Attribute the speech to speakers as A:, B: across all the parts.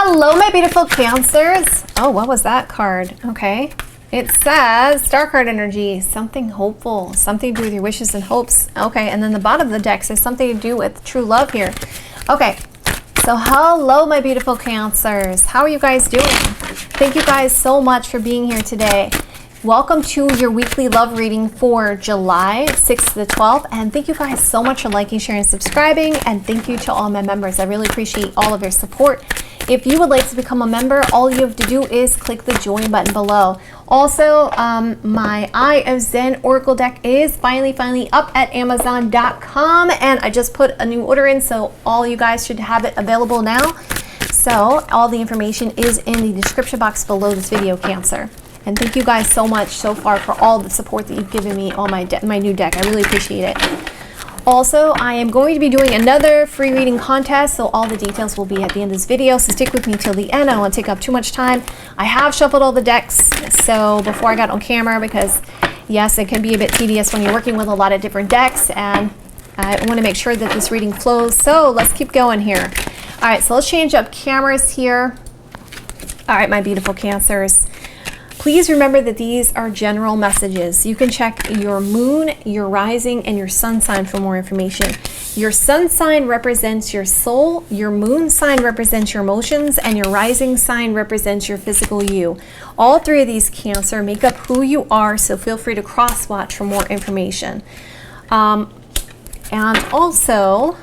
A: Hello, my beautiful Cancers. Oh, what was that card? Okay. It says Star card energy, something hopeful, something to do with your wishes and hopes. Okay, and then the bottom of the deck says something to do with true love here. Okay, so hello, my beautiful Cancers. How are you guys doing? Thank you guys so much for being here today. Welcome to your weekly love reading for July 6th to the 12th. And thank you guys so much for liking, sharing, and subscribing. And thank you to all my members. I really appreciate all of your support. If you would like to become a member, all you have to do is click the join button below. Also, my Eye of Zen Oracle deck is finally up at Amazon.com. And I just put a new order in, so all you guys should have it available now. So all the information is in the description box below this video, Cancer. And thank you guys so much so far for all the support that you've given me on my new deck. I really appreciate it. Also, I am going to be doing another free reading contest, so all the details will be at the end of this video, so stick with me till the end. I don't want to take up too much time. I have shuffled all the decks so before I got on camera, because yes, it can be a bit tedious when you're working with a lot of different decks, and I want to make sure that this reading flows. So let's keep going here. All right, so let's change up cameras here. All right, my beautiful Cancers. Please remember that these are general messages. You can check your moon, your rising, and your sun sign for more information. Your sun sign represents your soul, your moon sign represents your emotions, and your rising sign represents your physical you. All three of these, Cancer, make up who you are, so feel free to cross-watch for more information. And also,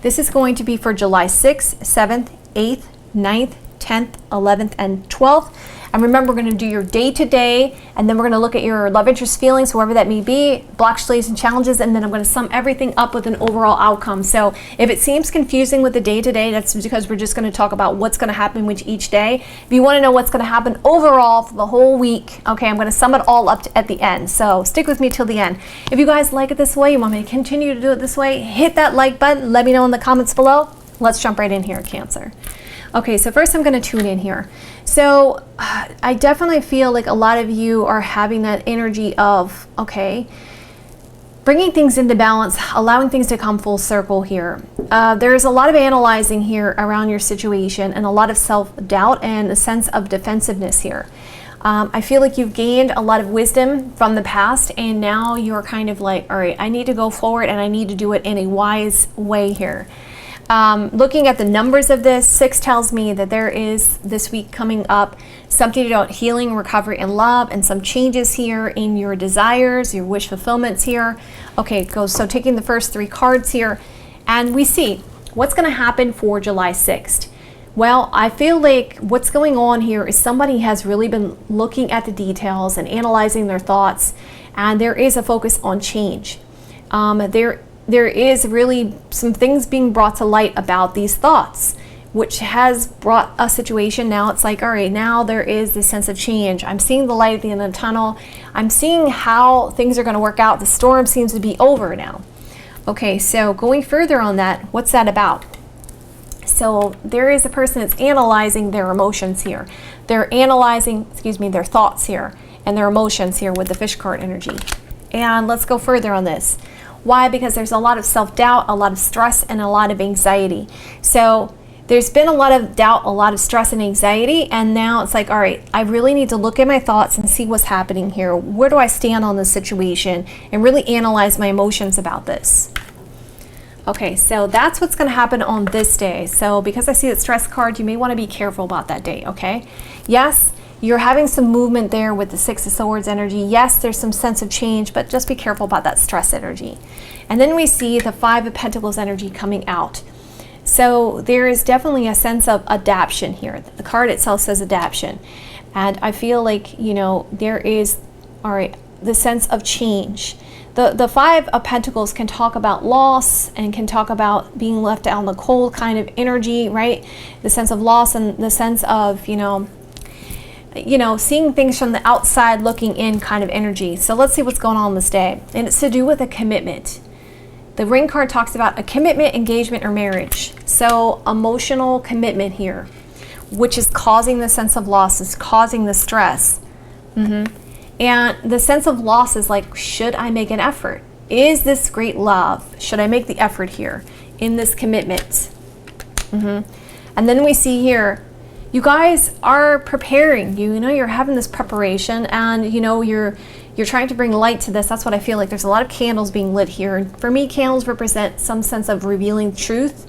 A: this is going to be for July 6th, 7th, 8th, 9th, 10th, 11th, and 12th. And remember, we're going to do your day-to-day, and then we're going to look at your love interest feelings, whoever that may be, blocks, delays, and challenges, and then I'm going to sum everything up with an overall outcome. So if it seems confusing with the day-to-day, that's because we're just going to talk about what's going to happen with each day. If you want to know what's going to happen overall for the whole week, okay, I'm going to sum it all up at the end. So stick with me till the end. If you guys like it this way, you want me to continue to do it this way, hit that like button. Let me know in the comments below. Let's jump right in here, Cancer. Okay, so first I'm going to tune in here. So I definitely feel like a lot of you are having that energy of, okay, bringing things into balance, allowing things to come full circle here. There's a lot of analyzing here around your situation, and a lot of self-doubt and a sense of defensiveness here. I feel like you've gained a lot of wisdom from the past, and now you're kind of like, all right, I need to go forward and I need to do it in a wise way here. Looking at the numbers of this, 6 tells me that there is this week coming up something about healing, recovery, and love, and some changes here in your desires, your wish fulfillments here. Okay, so taking the first 3 cards here, and we see what's going to happen for July 6th. Well, I feel like what's going on here is somebody has really been looking at the details and analyzing their thoughts, and there is a focus on change. There is really some things being brought to light about these thoughts, which has brought a situation. Now it's like, all right, now there is this sense of change. I'm seeing the light at the end of the tunnel. I'm seeing how things are going to work out. The storm seems to be over now. Okay, so going further on that, what's that about? So there is a person that's analyzing their emotions here. They're analyzing, their thoughts here and their emotions here with the fish card energy. And let's go further on this. Why? Because there's a lot of self-doubt, a lot of stress, and a lot of anxiety. So there's been a lot of doubt, a lot of stress and anxiety, and now it's like, all right, I really need to look at my thoughts and see what's happening here. Where do I stand on this situation? And really analyze my emotions about this. Okay, so that's what's going to happen on this day. So because I see that stress card, you may want to be careful about that day, okay? Yes, you're having some movement there with the 6 of Swords energy. Yes, there's some sense of change, but just be careful about that stress energy. And then we see the 5 of Pentacles energy coming out. So there is definitely a sense of adaptation here. The card itself says adaptation. And I feel like, you know, there is, all right, the sense of change. The 5 of Pentacles can talk about loss and can talk about being left out in the cold kind of energy, right? The sense of loss and the sense of, you know, seeing things from the outside looking in kind of energy. So let's see what's going on this day. And it's to do with a commitment. The ring card talks about a commitment, engagement, or marriage. So emotional commitment here, which is causing the sense of loss, is causing the stress. And the sense of loss is like, should I make an effort? Is this great love? Should I make the effort here in this commitment? And then we see here you guys are preparing. You know, you're having this preparation, and you know, you're trying to bring light to this. That's what I feel like. There's a lot of candles being lit here. And for me, candles represent some sense of revealing truth.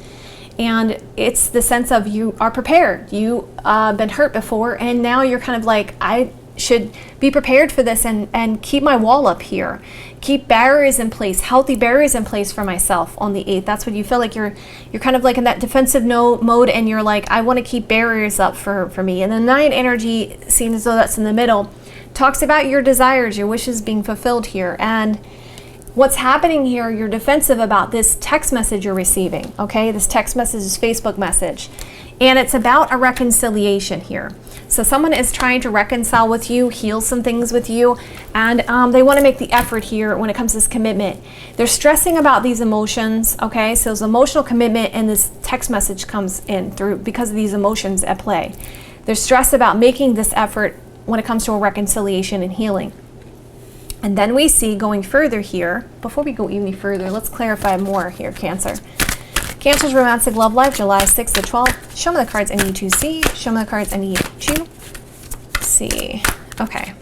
A: And it's the sense of you are prepared. You been hurt before, and now you're kind of like, I should be prepared for this and keep my wall up here. Keep barriers in place, healthy barriers in place for myself on the 8th. That's what you feel like. You're kind of like in that defensive mode, and you're like, I want to keep barriers up for me. And the 9 energy seems as though that's in the middle. Talks about your desires, your wishes being fulfilled here. And what's happening here, you're defensive about this text message you're receiving, okay? This text message is Facebook message. And it's about a reconciliation here. So someone is trying to reconcile with you, heal some things with you, and they want to make the effort here when it comes to this commitment. They're stressing about these emotions, okay? So it's emotional commitment, and this text message comes in through because of these emotions at play. They're stressed about making this effort when it comes to a reconciliation and healing. And then we see going further here, before we go any further, let's clarify more here, Cancer. Cancer's romantic love life, July 6th to 12th. Show me the cards I need to see. Show me the cards I need to see. Okay.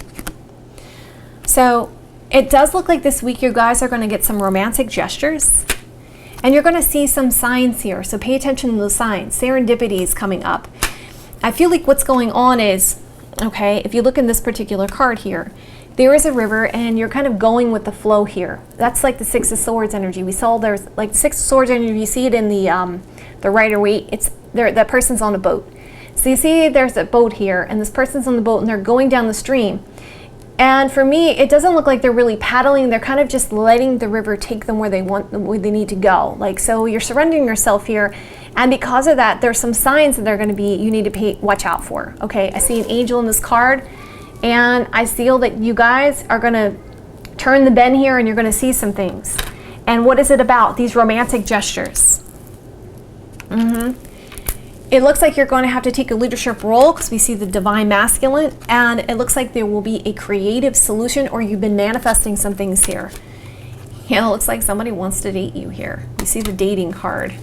A: So it does look like this week you guys are going to get some romantic gestures. And you're going to see some signs here. So pay attention to those signs. Serendipity is coming up. I feel like what's going on is, okay, if you look in this particular card here, there is a river, and you're kind of going with the flow here. That's like the 6 of Swords energy. We saw there's like the 6 of Swords energy. You see it in the Rider-Waite. It's there. That person's on a boat. So you see there's a boat here, and this person's on the boat, and they're going down the stream. And for me, it doesn't look like they're really paddling. They're kind of just letting the river take them where they need to go. Like, so you're surrendering yourself here. And because of that, there's some signs that they're going to be, you need to watch out for. Okay, I see an angel in this card. And I feel that you guys are going to turn the bend here, and you're going to see some things. And what is it about? These romantic gestures. It looks like you're going to have to take a leadership role, because we see the divine masculine. And it looks like there will be a creative solution, or you've been manifesting some things here. You know, it looks like somebody wants to date you here. You see the dating card.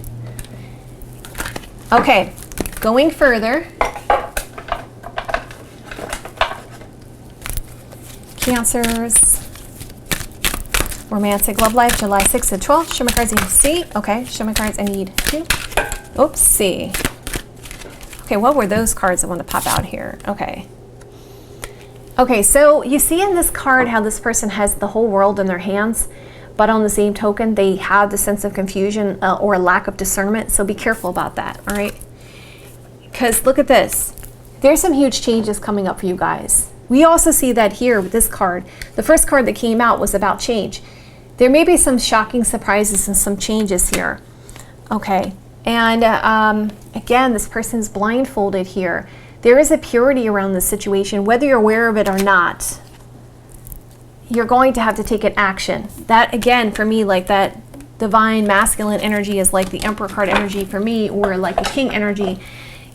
A: Okay, going further. Cancer's romantic love life, July 6th to 12th. Show me cards I need to see. Okay, show me cards I need to see. Okay, what were those cards that want to pop out here? Okay. Okay, so you see in this card how this person has the whole world in their hands, but on the same token, they have the sense of confusion or lack of discernment. So be careful about that, all right? Because look at this. There's some huge changes coming up for you guys. We also see that here with this card. The first card that came out was about change. There may be some shocking surprises and some changes here. Okay, and again, this person's blindfolded here. There is a purity around this situation, whether you're aware of it or not. You're going to have to take an action. That, again, for me, like that divine masculine energy is like the Emperor card energy for me, or like a King energy.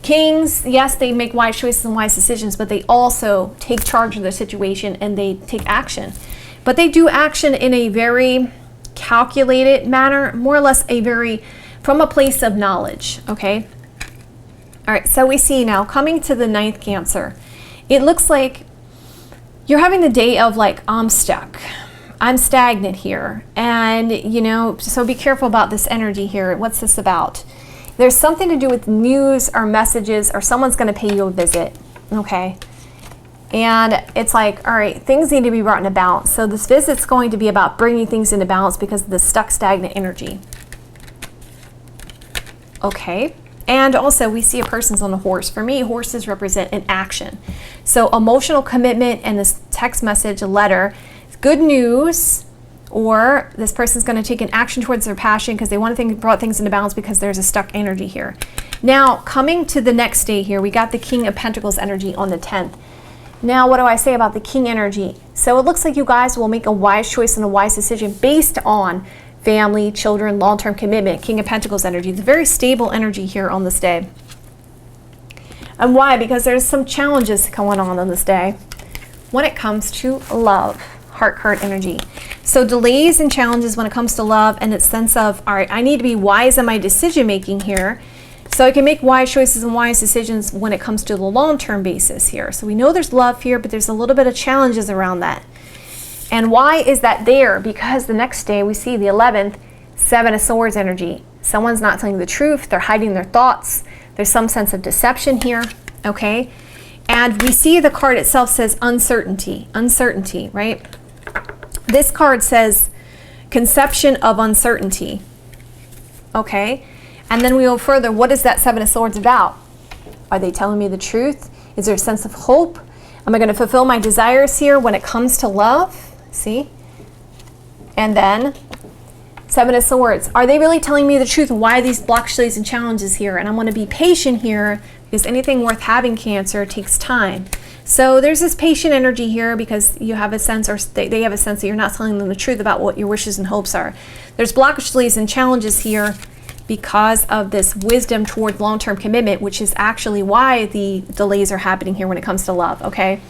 A: Kings, yes, they make wise choices and wise decisions, but they also take charge of their situation and they take action. But they do action in a very calculated manner, more or less from a place of knowledge, okay? All right, so we see now, coming to the 9th Cancer, it looks like you're having the day of like, I'm stuck. I'm stagnant here. And, you know, so be careful about this energy here. What's this about? There's something to do with news or messages, or someone's going to pay you a visit, okay? And it's like, all right, things need to be brought into balance. So this visit's going to be about bringing things into balance because of the stuck, stagnant energy. Okay. And also we see a person's on a horse. For me, horses represent an action. So emotional commitment, and this text message, a letter, good news, or this person's going to take an action towards their passion because they want to brought things into balance because there's a stuck energy here. Now, coming to the next day here, we got the King of Pentacles energy on the 10th. Now, what do I say about the King energy? So it looks like you guys will make a wise choice and a wise decision based on family, children, long-term commitment. King of Pentacles energy. It's a very stable energy here on this day. And why? Because there's some challenges going on this day when it comes to love. Heart card energy. So delays and challenges when it comes to love, and its sense of, all right, I need to be wise in my decision making here. So I can make wise choices and wise decisions when it comes to the long-term basis here. So we know there's love here, but there's a little bit of challenges around that. And why is that there? Because the next day we see the 11th, Seven of Swords energy. Someone's not telling the truth. They're hiding their thoughts. There's some sense of deception here, okay? And we see the card itself says uncertainty, right? This card says conception of uncertainty, okay? And then we go further. What is that Seven of Swords about? Are they telling me the truth? Is there a sense of hope? Am I going to fulfill my desires here when it comes to love? See? And then Seven of Swords. Are they really telling me the truth? Why are these blocks, delays, and challenges here? And I want to be patient here because anything worth having, Cancer, takes time. So there's this patient energy here because you have a sense, or they have a sense that you're not telling them the truth about what your wishes and hopes are. There's blocks, delays, and challenges here because of this wisdom toward long-term commitment, which is actually why the delays are happening here when it comes to love, okay?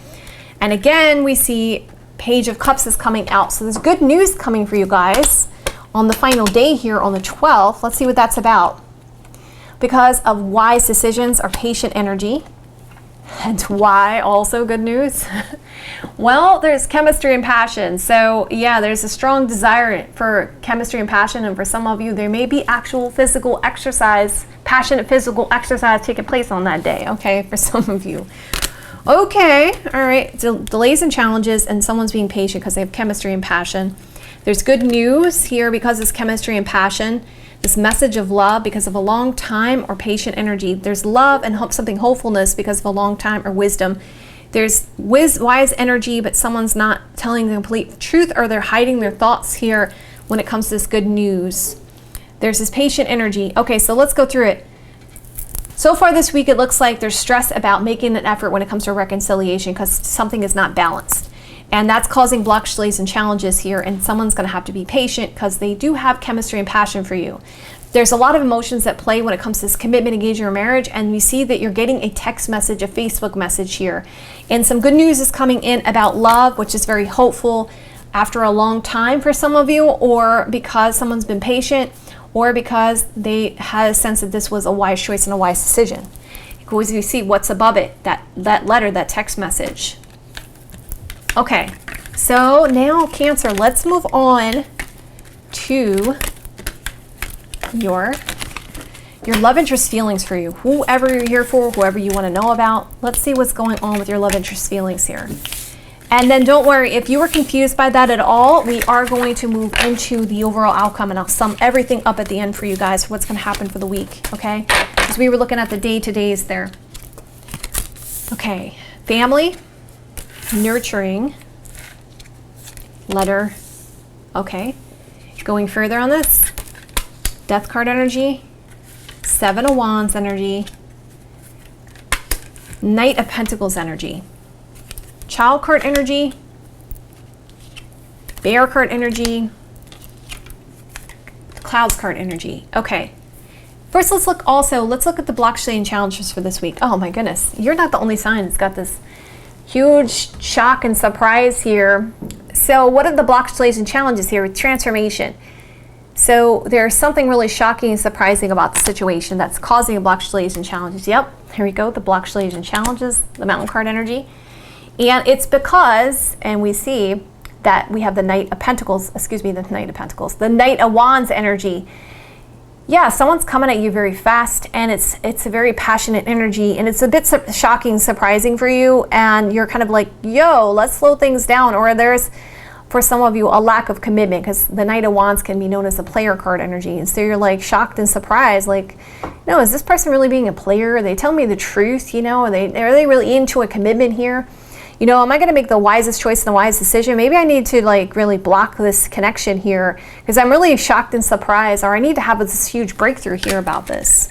A: And again, we see Page of Cups is coming out. So there's good news coming for you guys on the final day here on the 12th. Let's see what that's about. Because of wise decisions or patient energy. And why also good news? Well, there's chemistry and passion. So yeah, there's a strong desire for chemistry and passion. And for some of you, there may be actual physical exercise, passionate physical exercise taking place on that day. Okay, for some of you. Okay, all right. Delays and challenges, and someone's being patient because they have chemistry and passion. There's good news here because it's chemistry and passion. This message of love because of a long time or patient energy. There's love and hope, something hopefulness because of a long time or wisdom. There's wise energy, but someone's not telling the complete truth, or they're hiding their thoughts here when it comes to this good news. There's this patient energy. Okay, so let's go through it. So far this week, it looks like there's stress about making an effort when it comes to reconciliation because something is not balanced. And that's causing blocks, delays, and challenges here. And someone's going to have to be patient because they do have chemistry and passion for you. There's a lot of emotions that play when it comes to this commitment, engagement, or marriage. And we see that you're getting a text message, a Facebook message here. And some good news is coming in about love, which is very hopeful after a long time for some of you, or because someone's been patient, or because they had a sense that this was a wise choice and a wise decision. Because we see what's above it, that letter, that text message. Okay, so now Cancer, let's move on to your love interest feelings for you. Whoever you're here for, whoever you want to know about. Let's see what's going on with your love interest feelings here. And then don't worry, if you were confused by that at all, we are going to move into the overall outcome, and I'll sum everything up at the end for you guys, what's going to happen for the week, okay? Because we were looking at the day-to-days there. Okay, family. Nurturing, letter, okay. Going further on this, Death card energy, Seven of Wands energy, Knight of Pentacles energy, Child card energy, Bear card energy, Clouds card energy. Okay. First, let's look at the blockchain challenges for this week. Oh my goodness, you're not the only sign that's got this huge shock and surprise here. So what are the blocks, delays, and challenges here with transformation? So there's something really shocking and surprising about the situation that's causing the blocks, delays, and challenges. Yep, here we go, the blocks, delays, and challenges, the Mountain card energy. And it's because, and we see that we have the Knight of Pentacles, the Knight of Wands energy. Yeah, someone's coming at you very fast, and it's a very passionate energy, and it's a bit shocking, surprising for you, and you're kind of like, yo, let's slow things down. Or there's, for some of you, a lack of commitment, because the Knight of Wands can be known as a player card energy, and so you're like shocked and surprised, like, no, is this person really being a player? Are they telling me the truth? You know, are they really into a commitment here? You know, am I going to make the wisest choice and the wisest decision? Maybe I need to like really block this connection here because I'm really shocked and surprised, or I need to have this huge breakthrough here about this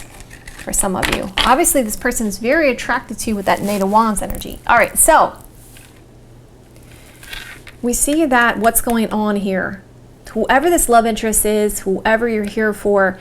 A: for some of you. Obviously, this person is very attracted to you with that Knight of Wands energy. All right, so we see that what's going on here. Whoever this love interest is, whoever you're here for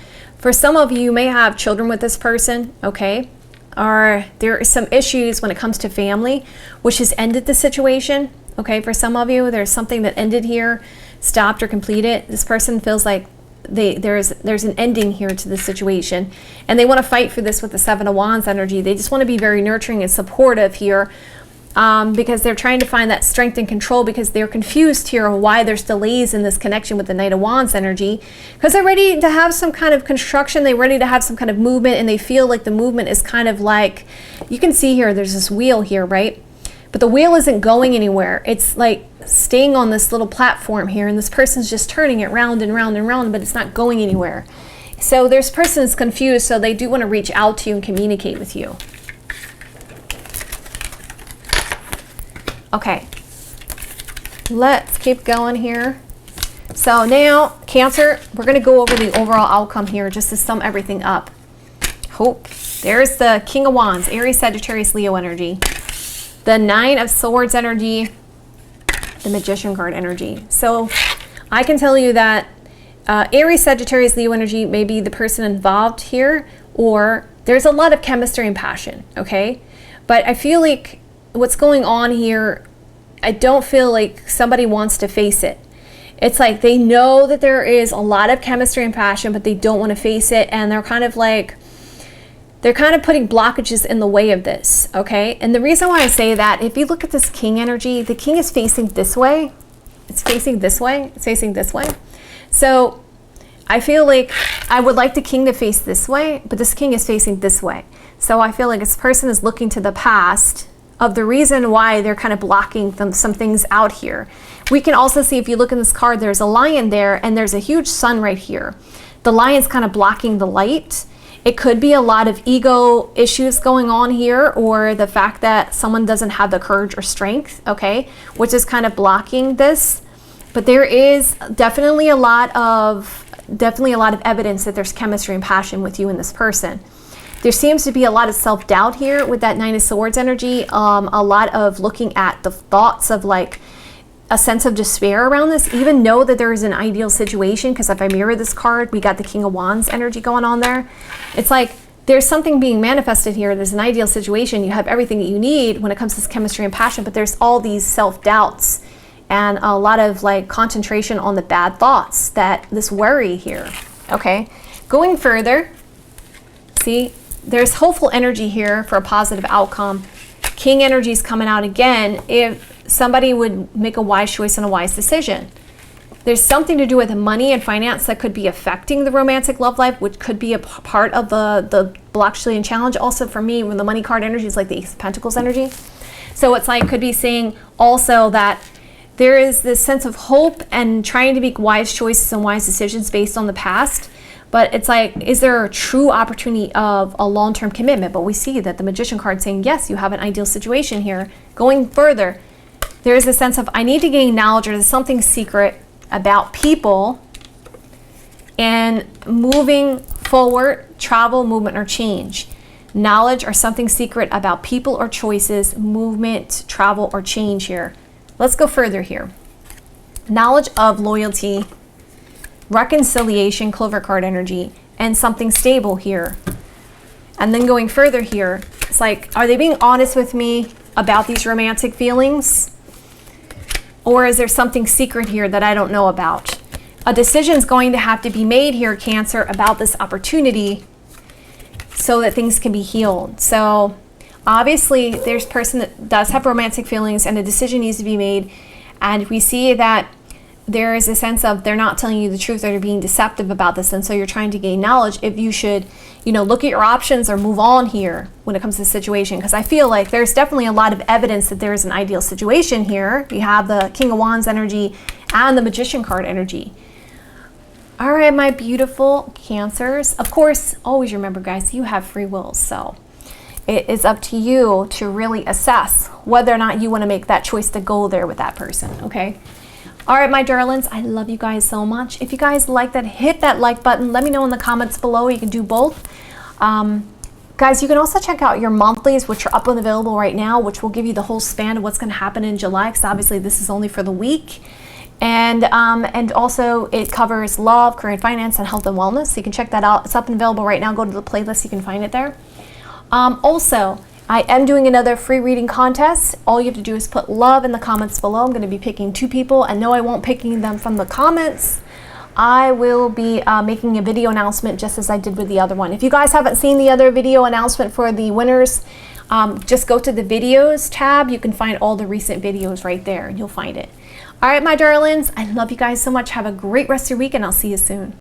A: some of you may have children with this person, okay? Or there are some issues when it comes to family, which has ended the situation. Okay, for some of you, there's something that ended here, stopped or completed. This person feels like there's an ending here to this situation, and they want to fight for this with the Seven of Wands energy. They just want to be very nurturing and supportive here, because they're trying to find that strength and control, because they're confused here of why there's delays in this connection with the Knight of Wands energy, because they're ready to have some kind of construction, they're ready to have some kind of movement, and they feel like the movement is kind of like, you can see here, there's this wheel here, right? But the wheel isn't going anywhere. It's like staying on this little platform here, and this person's just turning it round and round and round, but it's not going anywhere. So this person is confused, so they do want to reach out to you and communicate with you. Okay, let's keep going here. So now, Cancer, we're going to go over the overall outcome here just to sum everything up. There's the King of Wands, Aries, Sagittarius, Leo energy. The Nine of Swords energy, the Magician card energy. So I can tell you that Aries, Sagittarius, Leo energy may be the person involved here, or there's a lot of chemistry and passion, okay? But I feel like what's going on here, I don't feel like somebody wants to face it. It's like they know that there is a lot of chemistry and passion, but they don't want to face it, and they're kind of putting blockages in the way of this, okay? And the reason why I say that, if you look at this King energy, the King is facing this way. It's facing this way. It's facing this way. So I feel like I would like the King to face this way, but this King is facing this way. So I feel like this person is looking to the past of the reason why they're kind of blocking some things out here. We can also see, if you look in this card, there's a lion there, and there's a huge sun right here. The lion's kind of blocking the light. It could be a lot of ego issues going on here, or the fact that someone doesn't have the courage or strength, okay, which is kind of blocking this. But there is definitely a lot of evidence that there's chemistry and passion with you and this person. There seems to be a lot of self-doubt here with that Nine of Swords energy, a lot of looking at the thoughts of like a sense of despair around this, even know that there is an ideal situation, because if I mirror this card, we got the King of Wands energy going on there. It's like there's something being manifested here. There's an ideal situation. You have everything that you need when it comes to this chemistry and passion, but there's all these self-doubts and a lot of like concentration on the bad thoughts, that this worry here, okay? Going further, see, there's hopeful energy here for a positive outcome. King energy is coming out again if somebody would make a wise choice and a wise decision. There's something to do with money and finance that could be affecting the romantic love life, which could be a part of the block, and challenge. Also for me, when the money card energy is like the Ace of Pentacles energy. So it's like, could be saying also that there is this sense of hope and trying to make wise choices and wise decisions based on the past. But it's like, is there a true opportunity of a long-term commitment? But we see that the Magician card saying, yes, you have an ideal situation here. Going further, there is a sense of, I need to gain knowledge, or there's something secret about people, and moving forward, travel, movement, or change. Knowledge or something secret about people or choices, movement, travel, or change here. Let's go further here. Knowledge of loyalty, reconciliation, Clover card energy, and something stable here. And then going further here, it's like, are they being honest with me about these romantic feelings? Or is there something secret here that I don't know about? A decision is going to have to be made here, Cancer, about this opportunity so that things can be healed. So obviously there's a person that does have romantic feelings, and a decision needs to be made. And we see that there is a sense of they're not telling you the truth, or they're being deceptive about this, and so you're trying to gain knowledge if you should, you know, look at your options or move on here when it comes to the situation. Because I feel like there's definitely a lot of evidence that there is an ideal situation here. We have the King of Wands energy and the Magician card energy. All right, my beautiful Cancers. Of course, always remember, guys, you have free will, so it is up to you to really assess whether or not you want to make that choice to go there with that person, okay? All right, my darlings, I love you guys so much. If you guys like that, hit that like button. Let me know in the comments below. You can do both. Guys, you can also check out your monthlies, which are up and available right now, which will give you the whole span of what's going to happen in July, because obviously this is only for the week. And also it covers love, career and finance, and health and wellness. So you can check that out. It's up and available right now. Go to the playlist. You can find it there. Also, I am doing another free reading contest. All you have to do is put love in the comments below. I'm going to be picking 2 people, and no, I won't picking them from the comments. I will be making a video announcement just as I did with the other one. If you guys haven't seen the other video announcement for the winners, just go to the videos tab. You can find all the recent videos right there and you'll find it. All right, my darlings, I love you guys so much. Have a great rest of your week and I'll see you soon.